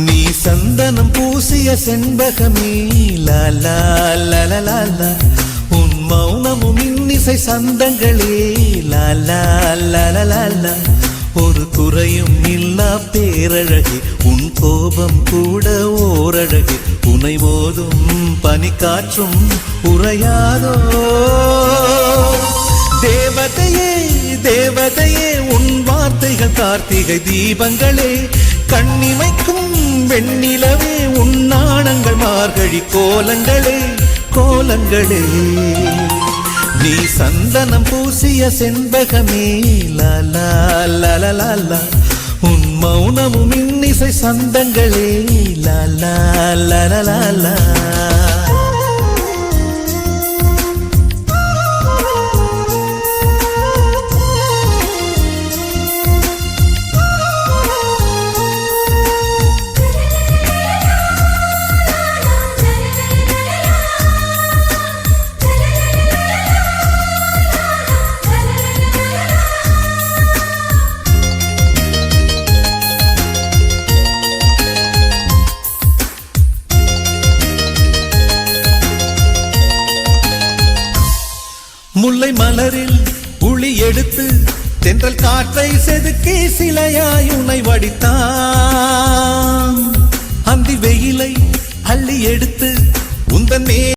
நீ சந்தனம் பூசிய செண்பகமே லாலா லாலா, உன் மௌனமும் இன்னிசை சந்தங்களே லாலா லாலா, ஒரு குறையும் இல்லா பேரழகே, உன் கோபம் கூட ஓரழகே, உனை மோதும் பனிக்காற்றும் உறையாதோ. தேவதையே தேவதையே, உன் வார்த்தைகள் கார்த்திகை தீபங்களே, கண்ணிமைக்கும் வெண்ணிலவே, உன் நாணங்கள் மார்கழி கோலங்களே கோலங்களே. நீ சந்தனம் பூசிய செண்பகமே லாலா லாலா, உன் மௌனமும் இன்னிசை சந்தங்களே லாலா லாலா. முல்லை மலரில் உளி எடுத்து தென்றல் காற்றை செதுக்கி சிலையாய் உன்னை வடித்தான். அந்தி வெயிலை அள்ளி எடுத்து உந்தன்